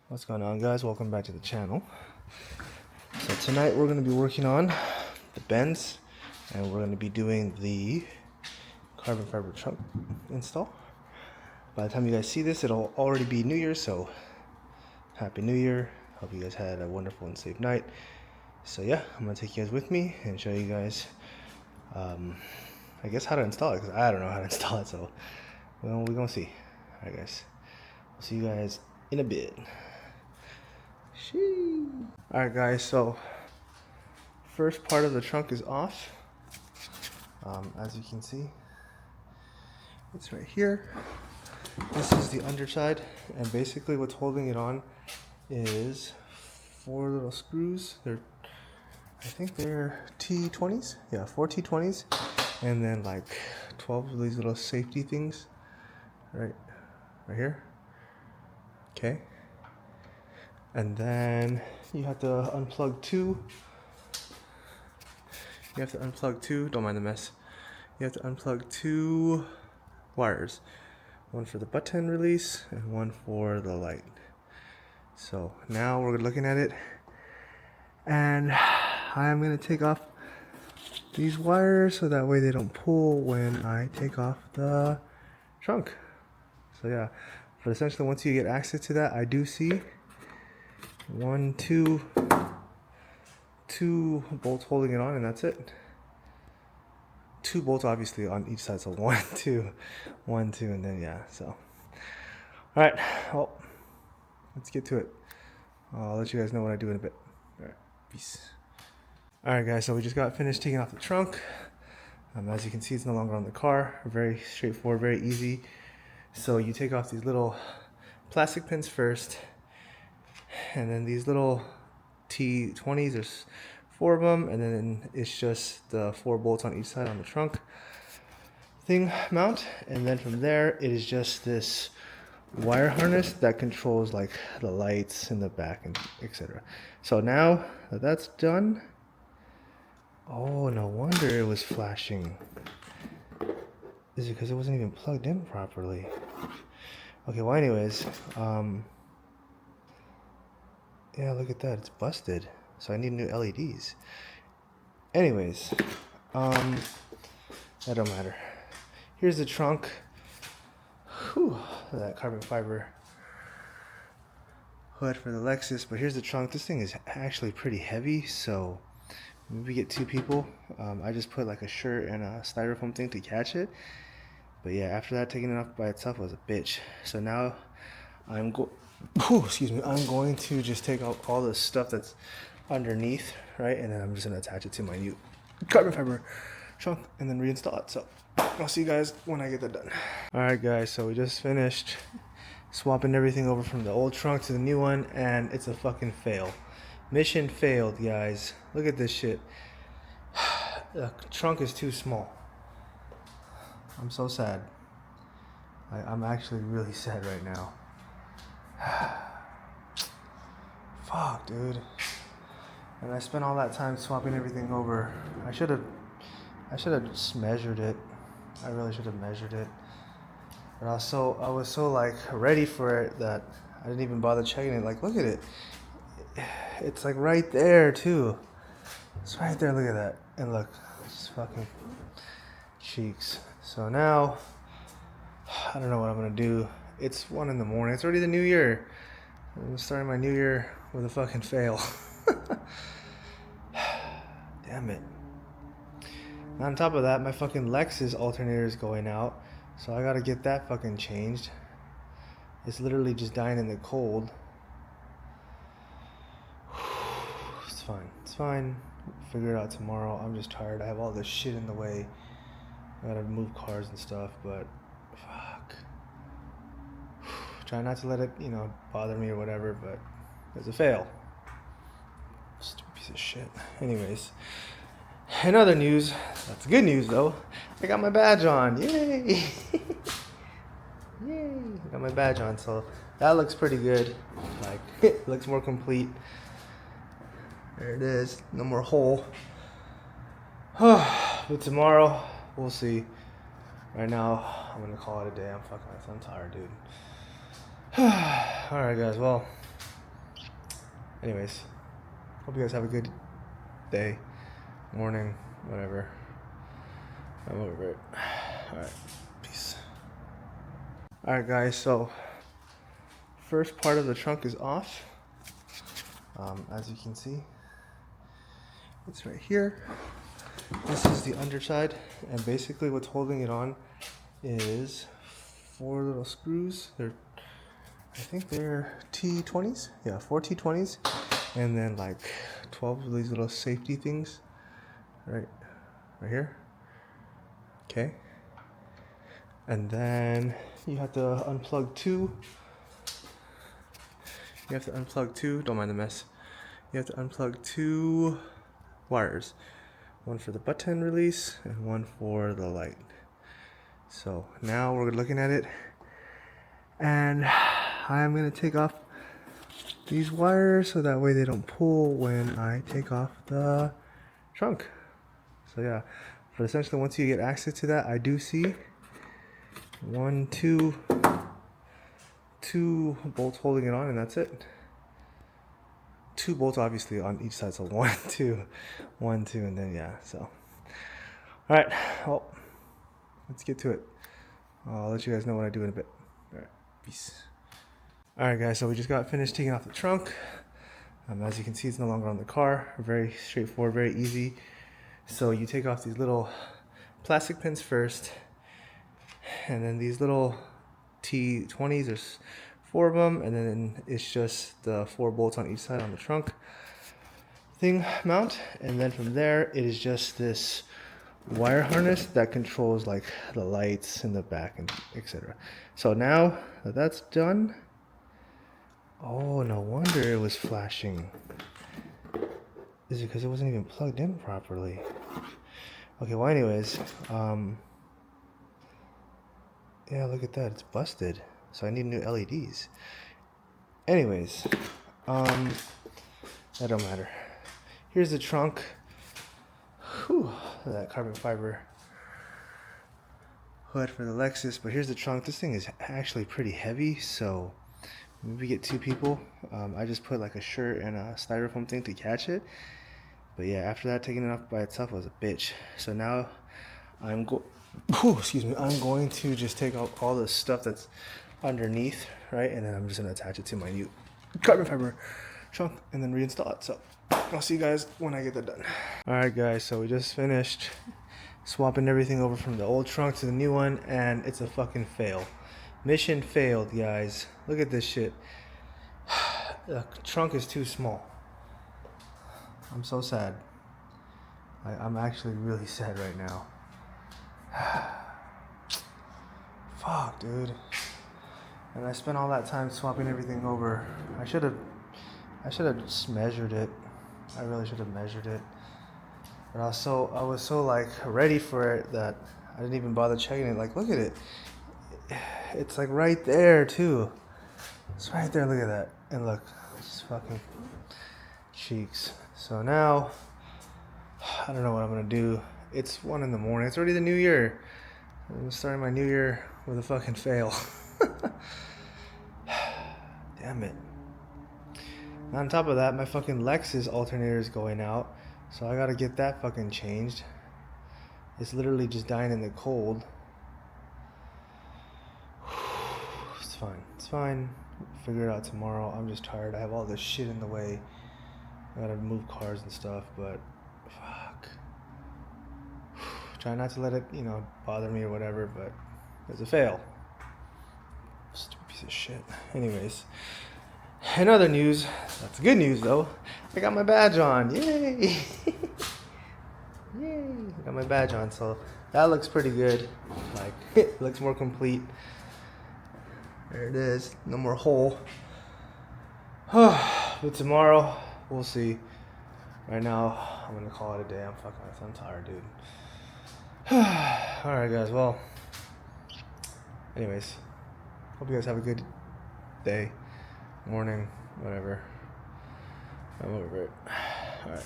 What's going on, guys? Welcome back to the channel. So tonight we're going to be working on the bends, and we're going to be doing the carbon fiber trunk install. By the time you guys see this, it'll already be New Year, so Happy New Year. Hope you guys had a wonderful and safe night. So yeah, I'm going to take you guys with me and show you guys, I guess, how to install it, because I don't know how to install it, so we're going to see. Alright, guys. We'll see you guys in a bit. Alright, guys, so first part of the trunk is off. As you can see, it's right here. This is the underside, and basically what's holding it on is 4 little screws. I think they're T20s. Yeah, 4 T20s, and then like 12 of these little safety things right here. Okay. And then you have to unplug two. Don't mind the mess. You have to unplug 2 wires. One for the button release and one for the light. So now we're looking at it, and I'm gonna take off these wires so that way they don't pull when I take off the trunk. So yeah, but essentially once you get access to that, I do see 2 bolts holding it on, and that's it. 2 bolts obviously on each side, so 1, 2, 1, 2, and then yeah. So all right, well, let's get to it. I'll let you guys know what I do in a bit. All right, peace. All right, guys, so we just got finished taking off the trunk. As you can see, it's no longer on the car. Very straightforward, very easy. So you take off these little plastic pins first, and then these little T20s, there's 4 of them, and then it's just the 4 bolts on each side on the trunk thing mount, and then from there it is just this wire harness that controls like the lights in the back and etc. So now that that's done, oh, no wonder it was flashing. Is it because it wasn't even plugged in properly? Okay, well anyways, yeah, look at that, it's busted. So I need new LEDs. Anyways, that don't matter. Here's the trunk. Whew, that carbon fiber hood for the Lexus. But here's the trunk. This thing is actually pretty heavy, so maybe get 2 people. I just put like a shirt and a styrofoam thing to catch it. But yeah, after that, taking it off by itself was a bitch. So now I'm going to just take out all the stuff that's underneath, right? And then I'm just gonna attach it to my new carbon fiber trunk and then reinstall it. So I'll see you guys when I get that done. All right, guys, so we just finished swapping everything over from the old trunk to the new one, and it's a fucking fail. Mission failed, guys. Look at this shit. The trunk is too small. I'm so sad. I'm actually really sad right now. Fuck, dude. And I spent all that time swapping everything over. I should have just measured it. I really should have measured it. But I was so like ready for it that I didn't even bother checking it. Like, look at it. It's like right there too. It's right there. Look at that. And look, it's fucking cheeks. So now I don't know what I'm gonna do. It's 1 in the morning. It's already the new year. I'm starting my new year with a fucking fail. Damn it. And on top of that, my fucking Lexus alternator is going out, so I gotta get that fucking changed. It's literally just dying in the cold. It's fine. It's fine. We'll figure it out tomorrow. I'm just tired. I have all this shit in the way. I gotta move cars and stuff, but fuck. Try not to let it, bother me or whatever, but it's a fail. Stupid piece of shit. Anyways, in other news, that's good news though. I got my badge on. Yay! Yay! I got my badge on, so that looks pretty good. Like, it looks more complete. There it is. No more hole. But tomorrow, we'll see. Right now, I'm gonna call it a day. I'm tired, dude. Alright, guys, well, Anyways, hope you guys have a good day, morning, whatever. I'm over it. Alright, peace. Alright guys, so first part of the trunk is off. As you can see, it's right here. This is the underside, and basically what's holding it on is 4 little screws. I think they're T20s. Yeah, 4 T20s, and then like 12 of these little safety things right here. Okay, and then you have to unplug two. Don't mind the mess. You have to unplug 2 wires, one for the button release and one for the light. So now we're looking at it, and I'm gonna take off these wires so that way they don't pull when I take off the trunk. So yeah, but essentially once you get access to that, I do see 2 bolts holding it on, and that's it. 2 bolts obviously on each side, so 1, 2, 1, 2, and then yeah. So all right, well, let's get to it. I'll let you guys know what I do in a bit. All right, peace. All right guys, so we just got finished taking off the trunk. As you can see, it's no longer on the car. Very straightforward, very easy. So you take off these little plastic pins first, and then these little T20s, there's 4 of them, and then it's just the 4 bolts on each side on the trunk thing mount, and then from there it is just this wire harness that controls like the lights in the back and etc. So now that that's done, oh, no wonder it was flashing. Is it because it wasn't even plugged in properly? Okay, well anyways, yeah, look at that, it's busted. So I need new LEDs. Anyways, that don't matter. Here's the trunk. Whew, that carbon fiber hood for the Lexus. But here's the trunk. This thing is actually pretty heavy, so maybe get 2 people. I just put like a shirt and a styrofoam thing to catch it. But yeah, after that, taking it off by itself was a bitch. So now I'm going to just take out all the stuff that's underneath, right? And then I'm just gonna attach it to my new carbon fiber trunk and then reinstall it. So I'll see you guys when I get that done. All right guys, so we just finished swapping everything over from the old trunk to the new one, and it's a fucking fail. Mission failed, guys. Look at this shit. The trunk is too small. I'm so sad. I'm actually really sad right now. Fuck, dude. And I spent all that time swapping everything over. I should have just measured it. I really should have measured it. But I was so like ready for it that I didn't even bother checking it. Like, look at it. It's like right there too. It's right there. Look at that. And look, it's fucking cheeks. So now I don't know what I'm gonna do. It's 1 in the morning. It's already the new year. I'm starting my new year with a fucking fail. Damn it. And on top of that, my fucking Lexus alternator is going out, so I gotta get that fucking changed. It's literally just dying in the cold. It's fine. It's fine. Figure it out tomorrow. I'm just tired. I have all this shit in the way. I gotta move cars and stuff, but fuck. Try not to let it, bother me or whatever, but it's a fail. Stupid piece of shit. Anyways, in other news, that's good news though. I got my badge on. Yay! Yay! I got my badge on, so that looks pretty good. Like, it looks more complete. There it is. No more hole. But tomorrow, we'll see. Right now, I'm gonna call it a day. I'm tired, dude. Alright guys, well, anyways, hope you guys have a good day, morning, whatever. I'm over it. Alright.